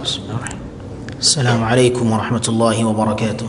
بسم الله الرحمن الرحيم. السلام عليكم ورحمة الله وبركاته.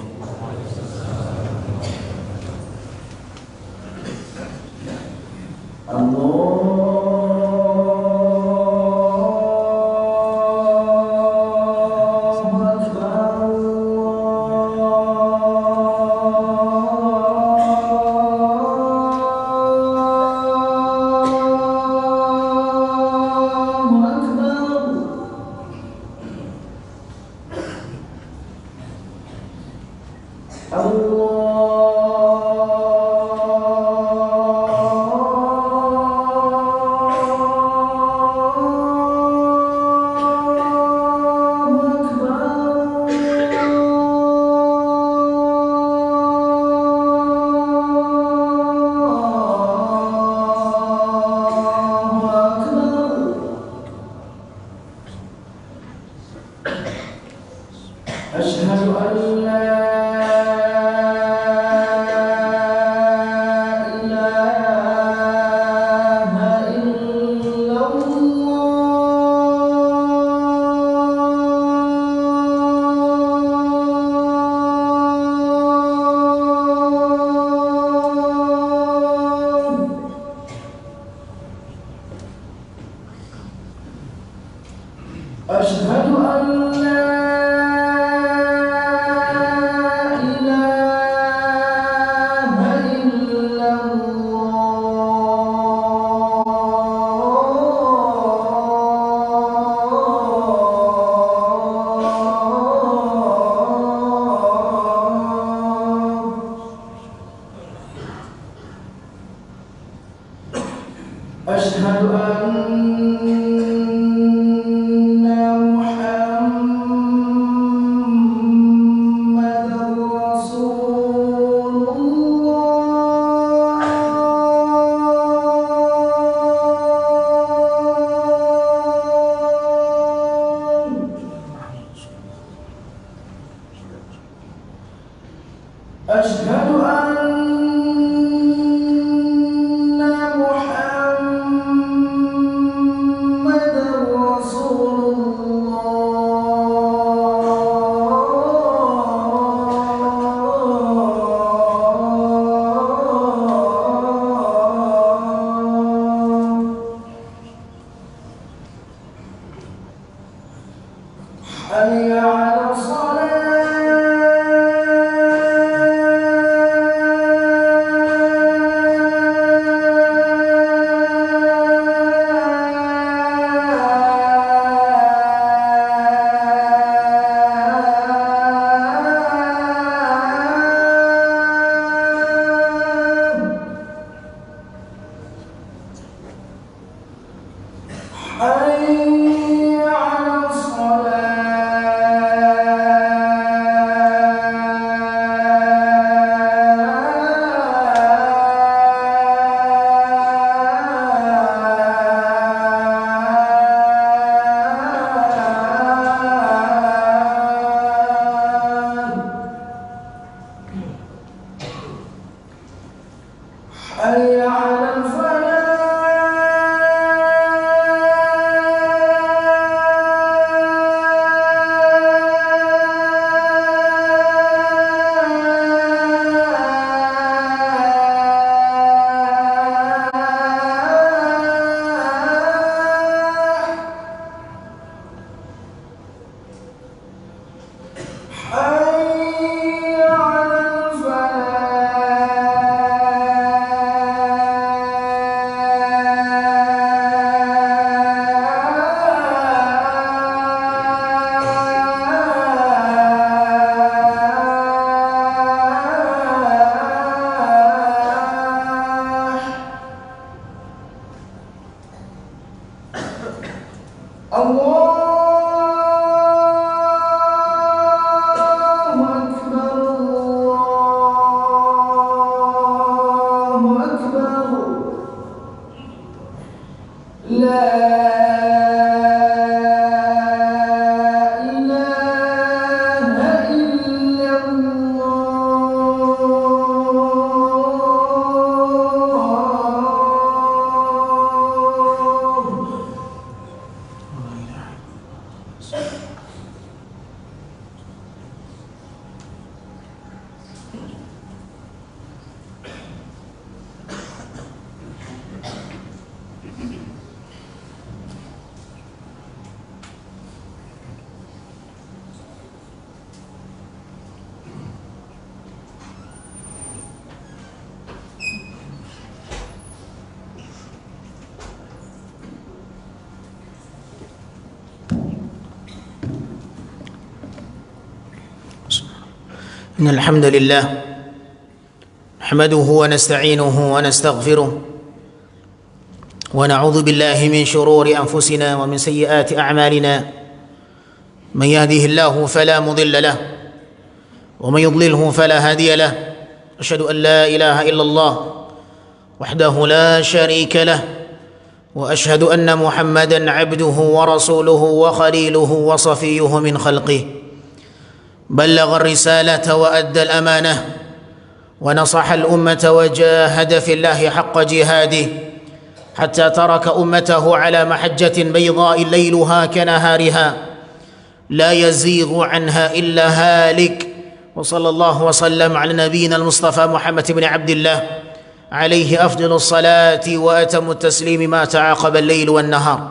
إن الحمد لله نحمده ونستعينه ونستغفره ونعوذ بالله من شرور أنفسنا ومن سيئات أعمالنا من يهده الله فلا مضل له ومن يضلله فلا هادي له أشهد أن لا إله إلا الله وحده لا شريك له وأشهد أن محمدا عبده ورسوله وخليله وصفيه من خلقه بلغ الرسالة وأدى الأمانة ونصح الأمة وجاهد في الله حق جهاده حتى ترك أمته على محجة بيضاء ليلها كنهارها لا يزيغ عنها إلا هالك وصلى الله وسلم على نبينا المصطفى محمد بن عبد الله عليه أفضل الصلاة وأتم التسليم ما تعاقب الليل والنهار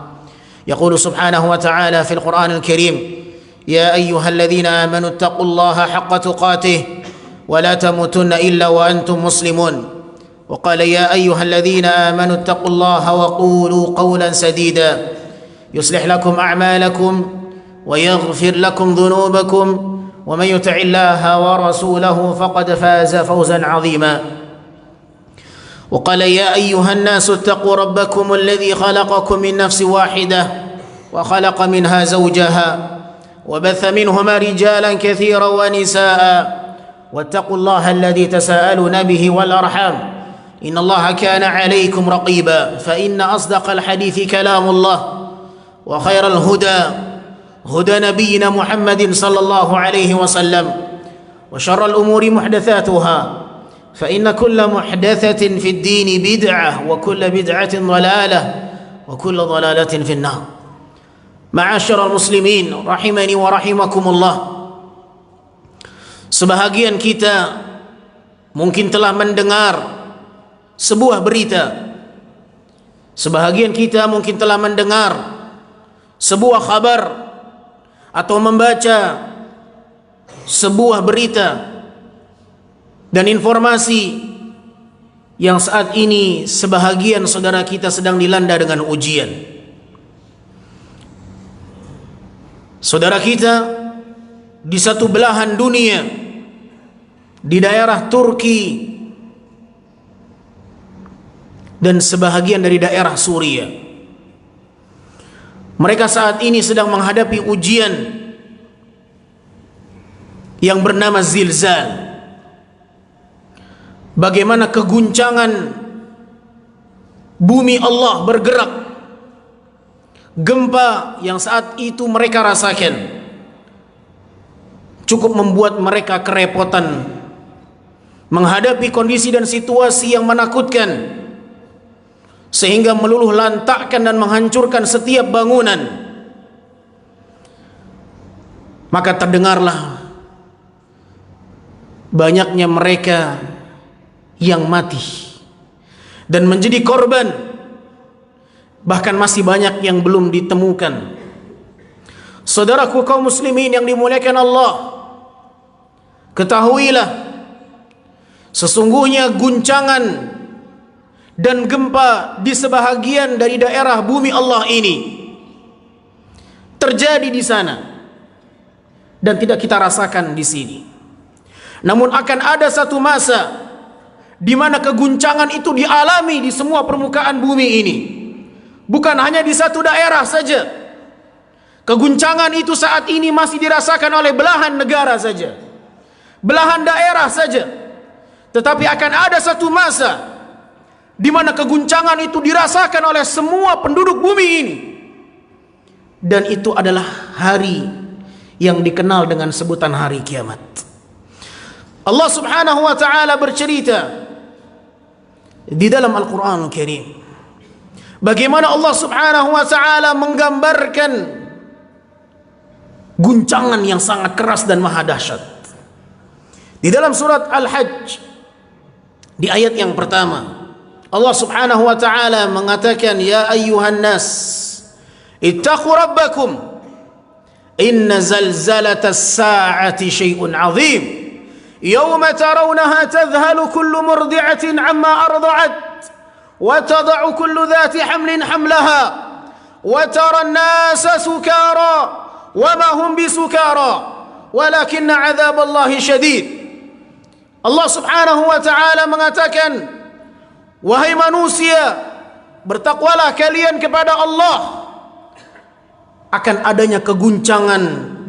يقول سبحانه وتعالى في القرآن الكريم يا أيها الذين آمنوا اتقوا الله حق تقاته ولا تموتن إلا وأنتم مسلمون وقال يا أيها الذين آمنوا اتقوا الله وقولوا قولا سديدا يصلح لكم أعمالكم ويغفر لكم ذنوبكم ومن يطع الله ورسوله فقد فاز فوزا عظيما وقال يا أيها الناس اتقوا ربكم الذي خلقكم من نفس واحدة وخلق منها زوجها وبث منهما رجالا كثيرا ونساء واتقوا الله الذي تساءلون به والأرحام إن الله كان عليكم رقيبا فإن أصدق الحديث كلام الله وخير الهدى هدى نبينا محمد صلى الله عليه وسلم وشر الأمور محدثاتها فإن كل محدثة في الدين بدعة وكل بدعة ضلالة وكل ضلالة في النار معاشر المسlimin rahimani wa rahimakumullah. Sebahagian kita mungkin telah mendengar sebuah berita. Sebahagian kita mungkin telah mendengar sebuah kabar atau membaca sebuah berita dan informasi yang saat ini sebahagian saudara kita sedang dilanda dengan ujian. Saudara kita di satu belahan dunia, di daerah Turki dan sebahagian dari daerah Suriah, mereka saat ini sedang menghadapi ujian yang bernama zilzal. Bagaimana keguncangan bumi Allah bergerak, gempa yang saat itu mereka rasakan cukup membuat mereka kerepotan menghadapi kondisi dan situasi yang menakutkan, sehingga meluluh lantakkan dan menghancurkan setiap bangunan. Maka terdengarlah banyaknya mereka yang mati dan menjadi korban, bahkan masih banyak yang belum ditemukan. Saudaraku kaum muslimin yang dimuliakan Allah, ketahuilah sesungguhnya guncangan dan gempa di sebahagian dari daerah bumi Allah ini terjadi di sana dan tidak kita rasakan di sini. Namun akan ada satu masa di mana keguncangan itu dialami di semua permukaan bumi ini. Bukan hanya di satu daerah saja. Keguncangan itu saat ini masih dirasakan oleh belahan negara saja, belahan daerah saja. Tetapi akan ada satu masa di mana keguncangan itu dirasakan oleh semua penduduk bumi ini. Dan itu adalah hari yang dikenal dengan sebutan hari kiamat. Allah Subhanahu wa taala bercerita di dalam Al-Qur'an Al-Karim bagaimana Allah Subhanahu wa taala menggambarkan guncangan yang sangat keras dan maha dahsyat. Di dalam surat Al-Hajj di ayat yang pertama, Allah Subhanahu wa taala mengatakan, ya ayyuhan nas ittaqu rabbakum inna zalzalatas sa'ati syai'un 'azim yawma tarawnaha tadhhalu kullu murdi'atin 'amma arda'at wa tad'u kullu dhati hamlin hamlaha wa tara an-nasa sukara wa ma hum bisukara walakinna 'adzaballahi syadid Allah Subhanahu wa ta'ala mengatakan, wahai manusia, bertakwalah kalian kepada Allah, akan adanya keguncangan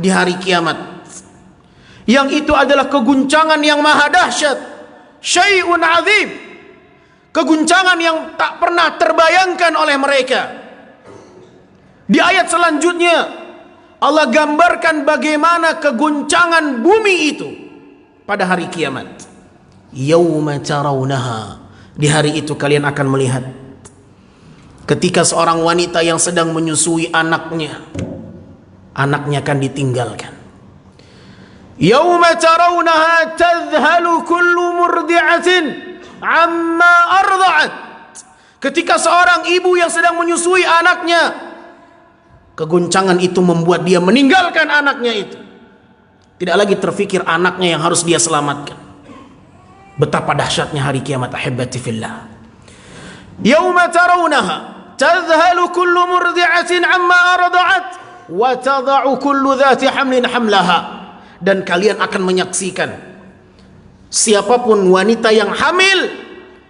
di hari kiamat, yang itu adalah keguncangan yang maha dahsyat, syai'un azim, keguncangan yang tak pernah terbayangkan oleh mereka. Di ayat selanjutnya Allah gambarkan bagaimana keguncangan bumi itu pada hari kiamat. Yauma tarawunaha, di hari itu kalian akan melihat ketika seorang wanita yang sedang menyusui anaknya akan ditinggalkan. Yauma tarawunaha tadhhalu kullu murdi'atin amma arda'at, ketika seorang ibu yang sedang menyusui anaknya, keguncangan itu membuat dia meninggalkan anaknya itu. Tidak lagi terfikir anaknya yang harus dia selamatkan. Betapa dahsyatnya hari kiamat, ahibati fillah. Yauma tarawunaha tadhhalu kullu murdi'atin amma arda'at wa tada'u kullu dhati hamlin hamlaha. Dan kalian akan menyaksikan siapapun wanita yang hamil,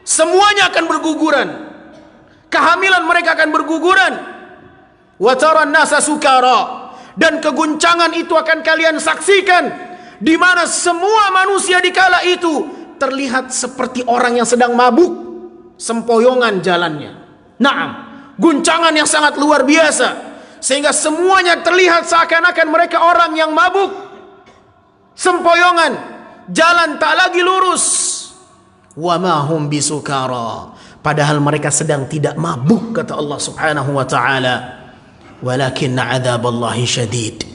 semuanya akan berguguran. Kehamilan mereka akan berguguran. Wa taran nasa sukara, dan keguncangan itu akan kalian saksikan, di mana semua manusia di kala itu terlihat seperti orang yang sedang mabuk, sempoyongan jalannya. Naam, guncangan yang sangat luar biasa, sehingga semuanya terlihat seakan-akan mereka orang yang mabuk, sempoyongan, jalan tak lagi lurus. Wa ma hum bisukara, padahal mereka sedang tidak mabuk, kata Allah Subhanahu wa ta'ala. Walakinna adzaballahi syadid,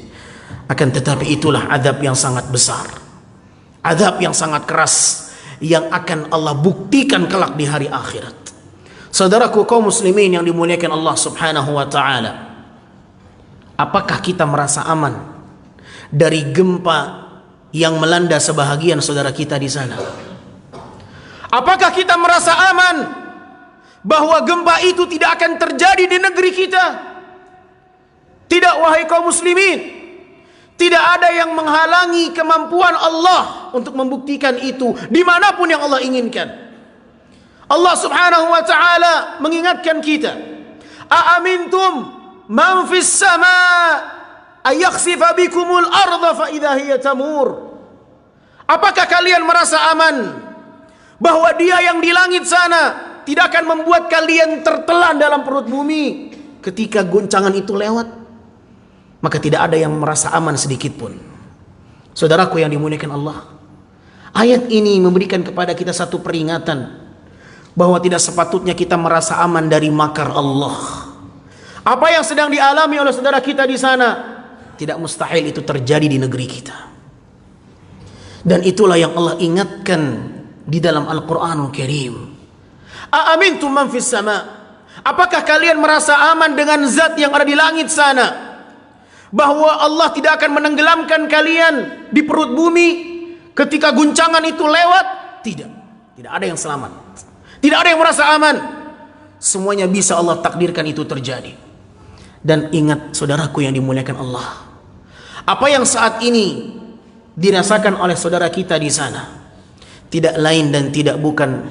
akan tetapi itulah azab yang sangat besar, azab yang sangat keras, yang akan Allah buktikan kelak di hari akhirat. Saudaraku kaum muslimin yang dimuliakan Allah Subhanahu wa ta'ala, apakah kita merasa aman dari gempa yang melanda sebahagian saudara kita di sana? Apakah kita merasa aman bahwa gempa itu tidak akan terjadi di negeri kita? Tidak, wahai kaum muslimin. Tidak ada yang menghalangi kemampuan Allah untuk membuktikan itu dimanapun yang Allah inginkan. Allah Subhanahu wa ta'ala mengingatkan kita, a'amintum man fis sama' ayakhsifa bikumul arda fa idza hiya tamur. Apakah kalian merasa aman bahwa Dia yang di langit sana tidak akan membuat kalian tertelan dalam perut bumi ketika goncangan itu lewat? Maka tidak ada yang merasa aman sedikit pun. Saudaraku yang dimuliakan Allah, ayat ini memberikan kepada kita satu peringatan bahwa tidak sepatutnya kita merasa aman dari makar Allah. Apa yang sedang dialami oleh saudara kita di sana, tidak mustahil itu terjadi di negeri kita. Dan itulah yang Allah ingatkan di dalam Al-Quranul Karim. A'amintum man fis sama', apakah kalian merasa aman dengan zat yang ada di langit sana, bahwa Allah tidak akan menenggelamkan kalian di perut bumi ketika guncangan itu lewat? Tidak. Tidak ada yang selamat. Tidak ada yang merasa aman. Semuanya bisa Allah takdirkan itu terjadi. Dan ingat saudaraku yang dimuliakan Allah, apa yang saat ini dirasakan oleh saudara kita di sana tidak lain dan tidak bukan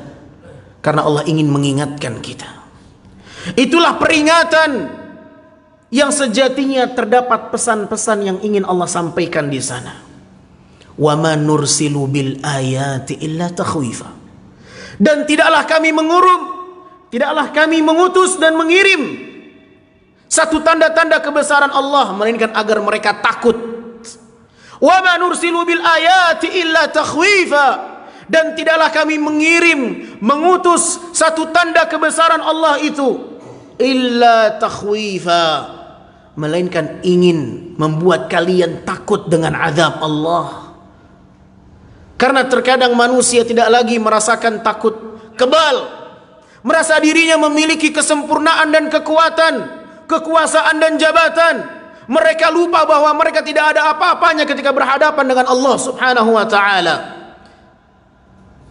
karena Allah ingin mengingatkan kita. Itulah peringatan yang sejatinya terdapat pesan-pesan yang ingin Allah sampaikan di sana. Wa ma nursilu bil ayati illa takhwifa. Dan tidaklah kami tidaklah kami mengutus dan mengirim satu tanda-tanda kebesaran Allah melainkan agar mereka takut. Wa ma nursilu bil ayati illa takhwifa. Dan tidaklah kami mengutus satu tanda kebesaran Allah itu illa takhwifa, melainkan ingin membuat kalian takut dengan azab Allah. Karena terkadang manusia tidak lagi merasakan takut kebal, merasa dirinya memiliki kesempurnaan dan kekuatan, kekuasaan dan jabatan. Mereka lupa bahwa mereka tidak ada apa-apanya ketika berhadapan dengan Allah Subhanahu wa ta'ala.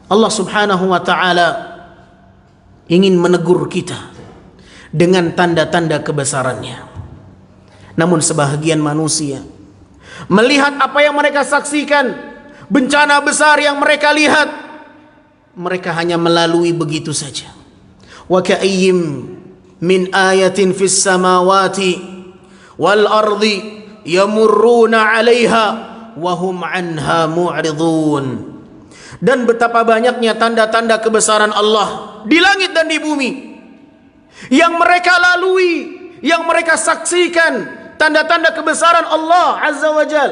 Allah Subhanahu wa ta'ala ingin menegur kita dengan tanda-tanda kebesarannya. Namun sebahagian manusia melihat apa yang mereka saksikan, bencana besar yang mereka lihat, mereka hanya melalui begitu saja. Wa ka'ayyim min ayatin fis samawati wal ardi yamurruna 'alaiha wa hum 'anha mu'ridun. Dan betapa banyaknya tanda-tanda kebesaran Allah di langit dan di bumi yang mereka lalui, yang mereka saksikan, tanda-tanda kebesaran Allah Azza wa Jal,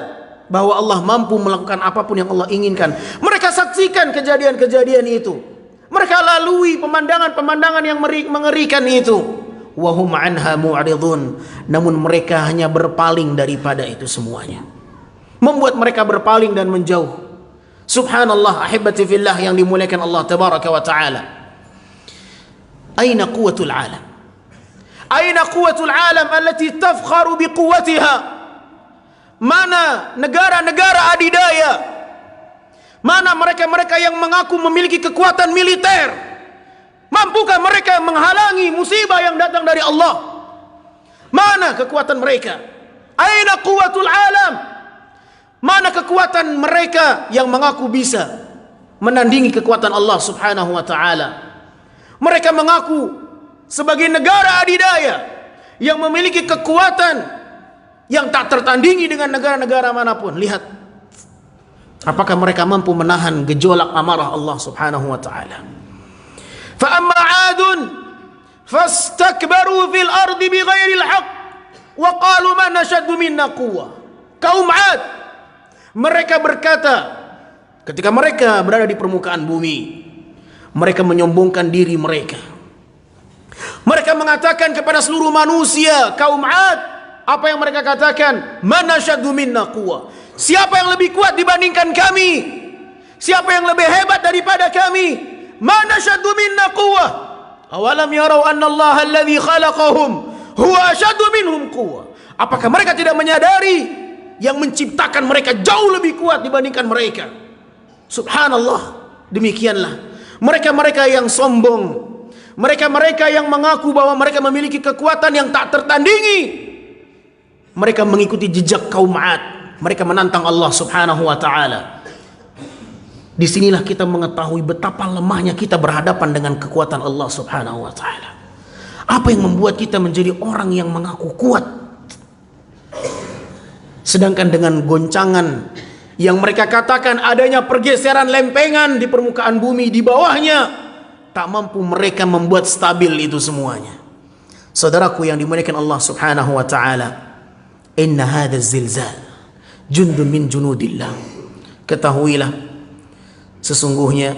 bahwa Allah mampu melakukan apapun yang Allah inginkan. Mereka saksikan kejadian-kejadian itu, mereka lalui pemandangan-pemandangan yang mengerikan itu. Wahum anha mu'ridun, namun mereka hanya berpaling daripada itu semuanya, membuat mereka berpaling dan menjauh. Subhanallah, ahibati fillah yang dimuliakan Allah tabaraka wa ta'ala. Aina quwwatul alam? Aina quwwatul alam allati tafkharu biquwwatiha? Mana negara-negara adidaya? Mana mereka-mereka yang mengaku memiliki kekuatan militer? Mampukah mereka menghalangi musibah yang datang dari Allah? Mana kekuatan mereka? Aina quwwatul alam? Mana kekuatan mereka yang mengaku bisa menandingi kekuatan Allah subhanahu wa ta'ala? Mereka mengaku sebagai negara adidaya yang memiliki kekuatan yang tak tertandingi dengan negara-negara manapun. Lihat, apakah mereka mampu menahan gejolak amarah Allah subhanahu wa ta'ala? Fa'amma 'adun fastakbaru fil ardi bighairil haqq wa qalu man ashaddu minna quwwah. Kaum 'Ad, mereka berkata ketika mereka berada di permukaan bumi, mereka menyombongkan diri mereka. Mereka mengatakan kepada seluruh manusia, kaum 'Ad, apa yang mereka katakan? Man ashaddu minna quwwah. Siapa yang lebih kuat dibandingkan kami? Siapa yang lebih hebat daripada kami? Man ashaddu minna quwwah. Awalam yarau anna Allah alladhi khalaqahum huwa ashaddu minhum quwwah. Apakah mereka tidak menyadari yang menciptakan mereka jauh lebih kuat dibandingkan mereka? Subhanallah, demikianlah mereka-mereka yang sombong, mereka-mereka yang mengaku bahwa mereka memiliki kekuatan yang tak tertandingi. Mereka mengikuti jejak kaum 'Ad, mereka menantang Allah subhanahu wa ta'ala. Disinilah kita mengetahui betapa lemahnya kita berhadapan dengan kekuatan Allah subhanahu wa ta'ala. Apa yang membuat kita menjadi orang yang mengaku kuat, sedangkan dengan goncangan yang mereka katakan adanya pergeseran lempengan di permukaan bumi, di bawahnya tak mampu mereka membuat stabil itu semuanya. Saudaraku yang dimuliakan Allah subhanahu wa ta'ala, inna hadha zilzal jundun min junudillah. Ketahuilah, sesungguhnya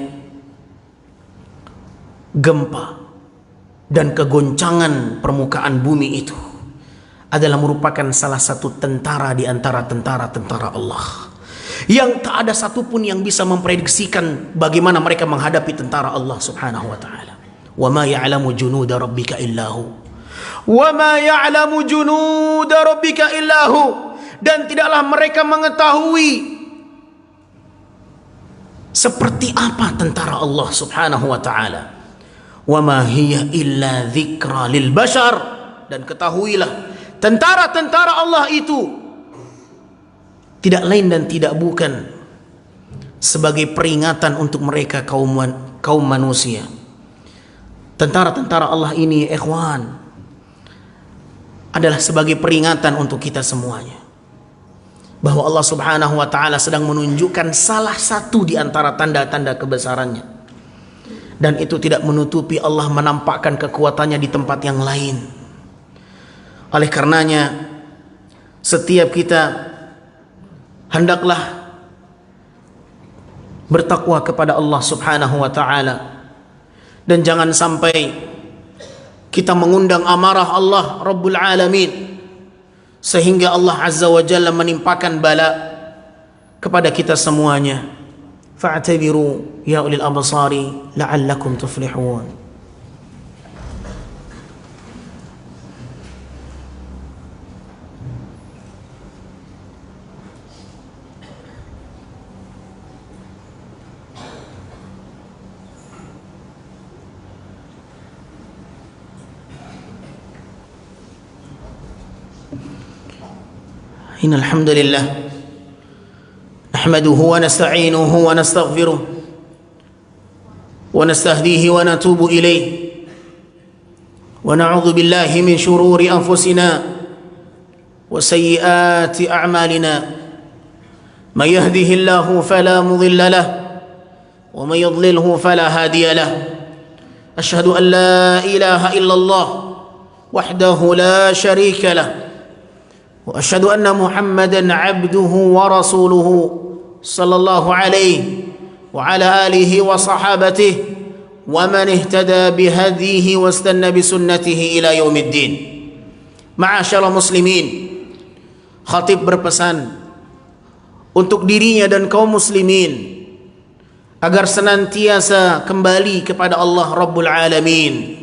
gempa dan kegoncangan permukaan bumi itu adalah merupakan salah satu tentara di antara tentara-tentara Allah, yang tak ada satupun yang bisa memprediksikan bagaimana mereka menghadapi tentara Allah subhanahu wa ta'ala. Wa ma ya'lamu junuda rabbika illahu, wa ma ya'lamu junuda rabbika illahu. Dan tidaklah mereka mengetahui seperti apa tentara Allah subhanahu wa ta'ala. Wa ma hiya illa dzikra lil bashar. Dan ketahuilah, tentara-tentara Allah itu tidak lain dan tidak bukan sebagai peringatan untuk mereka kaum manusia. Tentara-tentara Allah ini, ikhwan, adalah sebagai peringatan untuk kita semuanya, bahwa Allah subhanahu wa ta'ala sedang menunjukkan salah satu di antara tanda-tanda kebesarannya. Dan itu tidak menutupi Allah menampakkan kekuatannya di tempat yang lain. Oleh karenanya, setiap kita hendaklah bertakwa kepada Allah subhanahu wa ta'ala, dan jangan sampai kita mengundang amarah Allah Rabbul Alamin sehingga Allah azza wa jalla menimpakan bala kepada kita semuanya. Fa'tabiru ya ulil absari la'allakum tuflihun. Innal hamdalillah نحمده ونستعينه ونستغفره ونستهديه ونتوب إليه ونعوذ بالله من شرور أنفسنا وسيئات أعمالنا من يهده الله فلا مضل له ومن يضلله فلا هادي له أشهد أن لا إله إلا الله وحده لا شريك له وأشهد أن محمدا عبده ورسوله صلى الله عليه وعلى آله وصحابته ومن اهتدى بهديه واستنى بسنته إلى يوم الدين. معاشر muslimin, khatib berpesan untuk dirinya dan kaum muslimin agar senantiasa kembali kepada Allah Rabbul Alamin.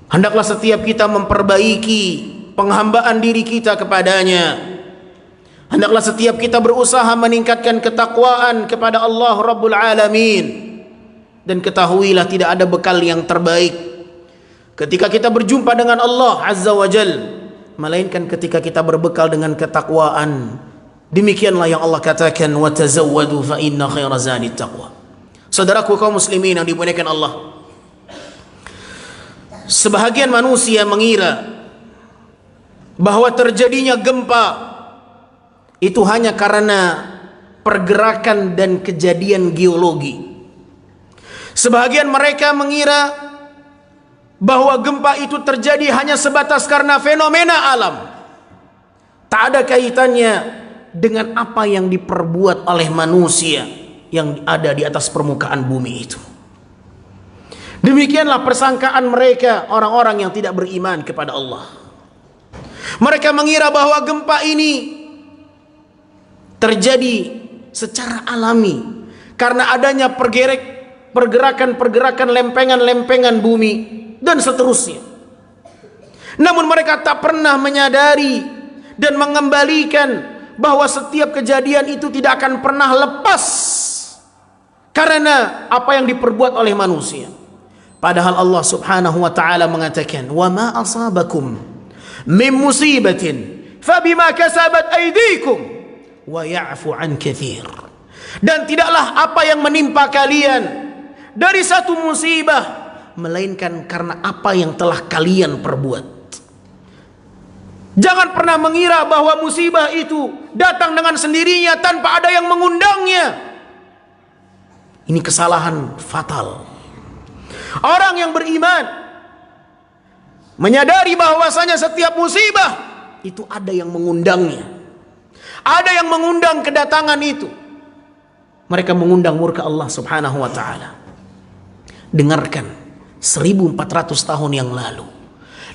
Hendaklah setiap kita memperbaiki penghambaan diri kita kepadanya. Hendaklah setiap kita berusaha meningkatkan ketakwaan kepada Allah Rabbul Alamin. Dan ketahuilah tidak ada bekal yang terbaik ketika kita berjumpa dengan Allah Azza wa Jal, melainkan ketika kita berbekal dengan ketakwaan. Demikianlah yang Allah katakan, wa tazawwadu fa inna khaira zadit taqwa. Saudaraku kaum muslimin yang dimuliakan Allah, sebahagian manusia mengira bahwa terjadinya gempa itu hanya karena pergerakan dan kejadian geologi. Sebahagian mereka mengira bahwa gempa itu terjadi hanya sebatas karena fenomena alam, tak ada kaitannya dengan apa yang diperbuat oleh manusia yang ada di atas permukaan bumi itu. Demikianlah persangkaan mereka, orang-orang yang tidak beriman kepada Allah. Mereka mengira bahwa gempa ini terjadi secara alami karena adanya pergerakan-pergerakan lempengan-lempengan bumi dan seterusnya. Namun mereka tak pernah menyadari dan mengembalikan bahwa setiap kejadian itu tidak akan pernah lepas karena apa yang diperbuat oleh manusia. Padahal Allah Subhanahu wa taala mengatakan, "Wa ma asabakum min musibatin fabima kasabat aydikum wa ya'fu an katsir." Dan tidaklah apa yang menimpa kalian dari satu musibah melainkan karena apa yang telah kalian perbuat. Jangan pernah mengira bahwa musibah itu datang dengan sendirinya tanpa ada yang mengundangnya. Ini kesalahan fatal. Orang yang beriman menyadari bahwasanya setiap musibah itu ada yang mengundangnya. Ada yang mengundang kedatangan itu. Mereka mengundang murka Allah Subhanahu wa taala. Dengarkan, 1400 tahun yang lalu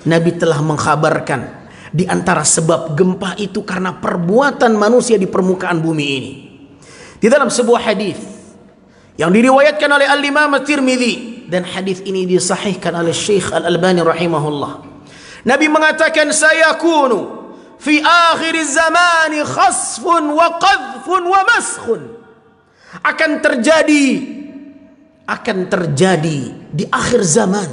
Nabi telah mengkhabarkan di antara sebab gempa itu karena perbuatan manusia di permukaan bumi ini. Di dalam sebuah hadis yang diriwayatkan oleh Al-Imam At-Tirmidzi, dan hadis ini disahihkan oleh Syekh Al-Albani rahimahullah, Nabi mengatakan, sayakunu fi akhir zamani khasfun wa qadhfun wa maskhun. Akan terjadi di akhir zaman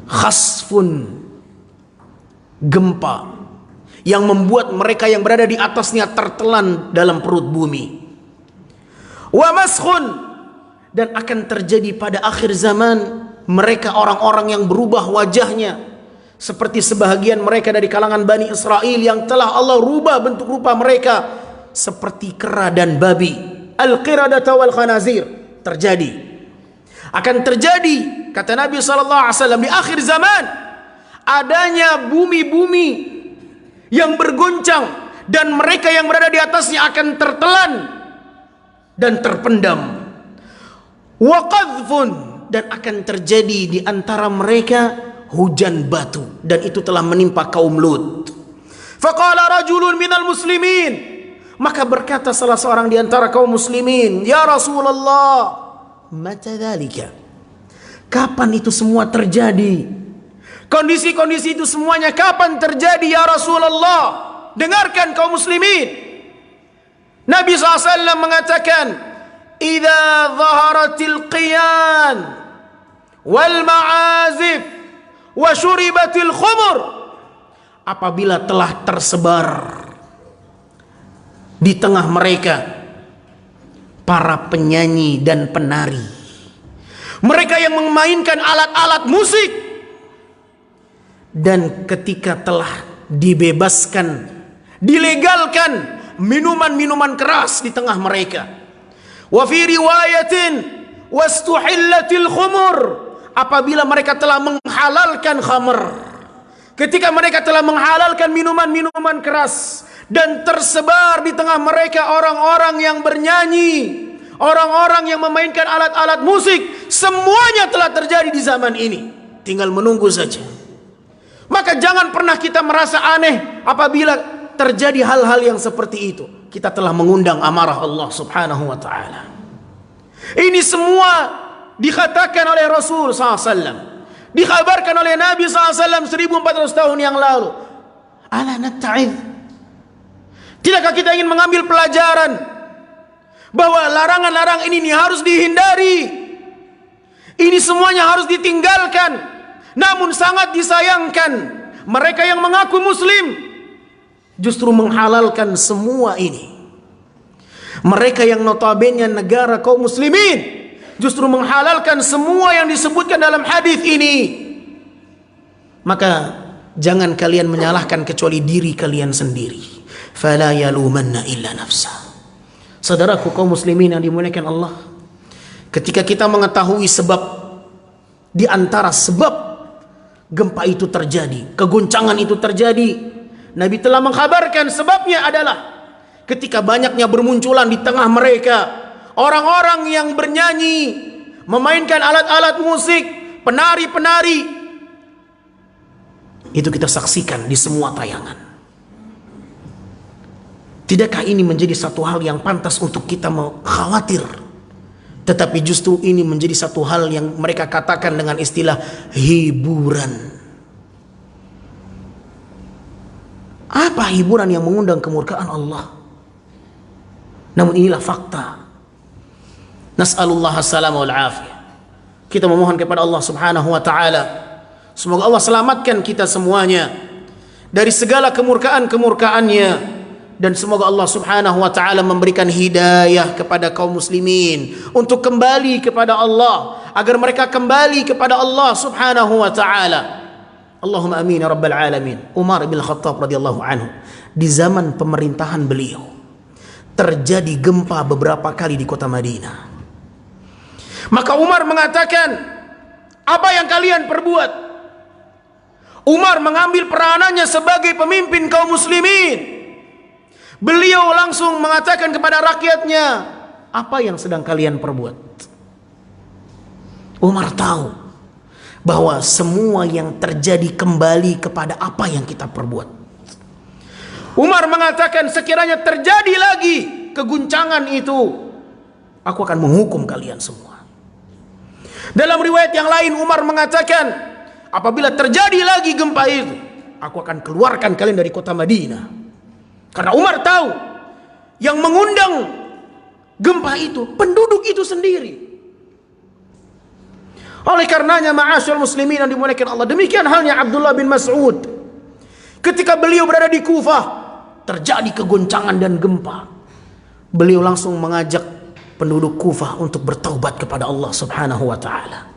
khasfun, gempa yang membuat mereka yang berada di atasnya tertelan dalam perut bumi. Wa maskhun, dan akan terjadi pada akhir zaman mereka orang-orang yang berubah wajahnya seperti sebahagian mereka dari kalangan Bani Israel yang telah Allah rubah bentuk rupa mereka seperti kera dan babi. Al-qiradata wal khanazir. Terjadi, akan terjadi, kata Nabi SAW, di akhir zaman adanya bumi-bumi yang bergoncang dan mereka yang berada di atasnya akan tertelan dan terpendam. Wa qadhfun, dan akan terjadi di antara mereka hujan batu, dan itu telah menimpa kaum Lut. Faqala rajulun minal muslimin, maka berkata salah seorang di antara kaum muslimin, ya Rasulullah, mata dzalika, kapan itu semua terjadi? Kondisi-kondisi itu semuanya kapan terjadi ya Rasulullah? Dengarkan kaum muslimin. Nabi SAW mengatakan, idza zaharatil qiyan wal ma'azif wa syuribatil khumur, apabila telah tersebar Di tengah mereka para penyanyi dan penari, mereka yang memainkan alat-alat musik. Dan ketika telah dibebaskan, dilegalkan minuman-minuman keras di tengah mereka, wa fi riwayatin wastuhillatil khumur, apabila mereka telah menghalalkan khamr, ketika mereka telah menghalalkan minuman-minuman keras, dan tersebar di tengah mereka orang-orang yang bernyanyi, orang-orang yang memainkan alat-alat musik, semuanya telah terjadi di zaman ini, tinggal menunggu saja. Maka jangan pernah kita merasa aneh apabila terjadi hal-hal yang seperti itu. Kita telah mengundang amarah Allah subhanahu wa ta'ala. Ini semua dikatakan oleh Rasul SAW, dikabarkan oleh Nabi SAW 1400 tahun yang lalu. Ala natta'idh, tidakkah kita ingin mengambil pelajaran bahwa larangan-larangan ini harus dihindari, ini semuanya harus ditinggalkan. Namun sangat disayangkan, mereka yang mengaku muslim justru menghalalkan semua ini. Mereka yang notabene negara kaum muslimin justru menghalalkan semua yang disebutkan dalam hadis ini. Maka jangan kalian menyalahkan kecuali diri kalian sendiri. Fala yalumanna illa nafsa. Saudaraku kaum muslimin yang dimuliakan Allah, ketika kita mengetahui sebab, di antara sebab gempa itu terjadi, kegoncangan itu terjadi, Nabi telah mengkabarkan sebabnya adalah ketika banyaknya bermunculan di tengah mereka orang-orang yang bernyanyi, memainkan alat-alat musik, penari-penari. Itu kita saksikan di semua tayangan. Tidakkah ini menjadi satu hal yang pantas untuk kita khawatir? Tetapi justru ini menjadi satu hal yang mereka katakan dengan istilah hiburan. Apa hiburan yang mengundang kemurkaan Allah? Namun inilah fakta. Nas'alullah as-salama wal afiyah. Kita memohon kepada Allah subhanahu wa ta'ala, semoga Allah selamatkan kita semuanya dari segala kemurkaan-kemurkaannya. Dan semoga Allah subhanahu wa ta'ala memberikan hidayah kepada kaum muslimin untuk kembali kepada Allah, agar mereka kembali kepada Allah subhanahu wa ta'ala. Allahumma amin ya rabbal alamin. Umar bin Khattab radhiyallahu anhu, di zaman pemerintahan beliau terjadi gempa beberapa kali di kota Madinah. Maka Umar mengatakan, apa yang kalian perbuat? Umar mengambil peranannya sebagai pemimpin kaum muslimin. Beliau langsung mengatakan kepada rakyatnya, apa yang sedang kalian perbuat? Umar tahu bahwa semua yang terjadi kembali kepada apa yang kita perbuat. Umar mengatakan, sekiranya terjadi lagi keguncangan itu, aku akan menghukum kalian semua. Dalam riwayat yang lain Umar mengatakan, apabila terjadi lagi gempa itu, aku akan keluarkan kalian dari kota Madinah. Karena Umar tahu yang mengundang gempa itu penduduk itu sendiri. Oleh karenanya ma'asyar muslimin yang dimuliakan Allah, demikian halnya Abdullah bin Mas'ud. Ketika beliau berada di Kufah, terjadi kegoncangan dan gempa. Beliau langsung mengajak penduduk Kufah untuk bertaubat kepada Allah subhanahu wa ta'ala.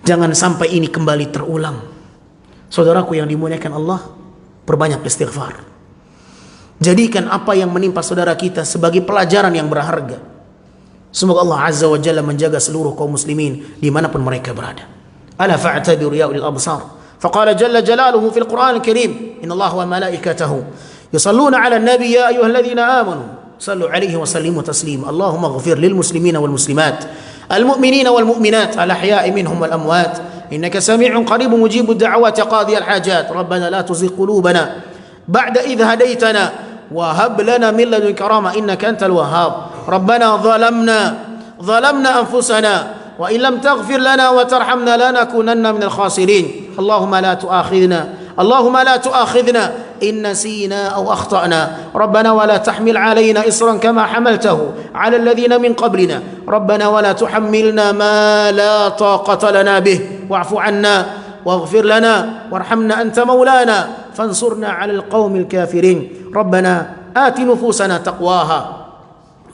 Jangan sampai ini kembali terulang. Saudaraku yang dimuliakan Allah, perbanyak istighfar. Jadikan apa yang menimpa saudara kita sebagai pelajaran yang berharga. Semoga Allah azza wa jalla menjaga seluruh kaum muslimin dimanapun mereka berada. Ala fa'tabiru ya ulil absar. Faqala jalla jalaluhu fil Qur'an al-Karim, innallaha wa malaikatahu yusalluna 'alan nabi ya ayyuhalladzina amanu sallu 'alaihi wa sallimu taslima. Allahumma ighfir lil muslimina wal muslimat, al mu'minina wal mu'minat, al ahya'i minhum wal amwat, innaka sami'un qaribun mujibud da'awati qadiyal hajat. Rabbana la tuzigh qulubana ba'da idh hadaytana وهب لنا من لدنك رحمة إنك أنت الوهاب. ربنا ظلمنا أنفسنا وإن لم تغفر لنا وترحمنا لنكونن من الخاسرين. اللهم لا تؤاخذنا إن نسينا أو أخطأنا. ربنا ولا تحمل علينا إصرا كما حملته على الذين من قبلنا. ربنا ولا تحملنا ما لا طاقة لنا به واعف عنا واغفر لنا وارحمنا أنت مولانا فانصرنا على القوم الكافرين. ربنا آت نفوسنا تقواها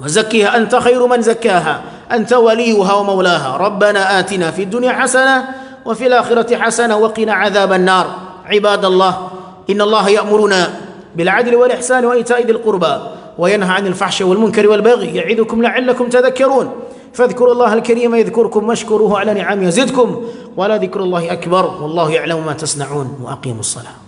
وزكها أنت خير من زكاها أنت وليها ومولاها. ربنا آتنا في الدنيا حسنة وفي الآخرة حسنة وقنا عذاب النار. عباد الله، إن الله يأمرنا بالعدل والإحسان وإيتاء ذي القربى وينهى عن الفحش والمنكر والبغي يعظكم لعلكم تذكرون. فاذكروا الله الكريم يذكركم واشكروه على نعمه يزدكم ولذكر الله أكبر والله يعلم ما تصنعون. وأقيموا الصلاة.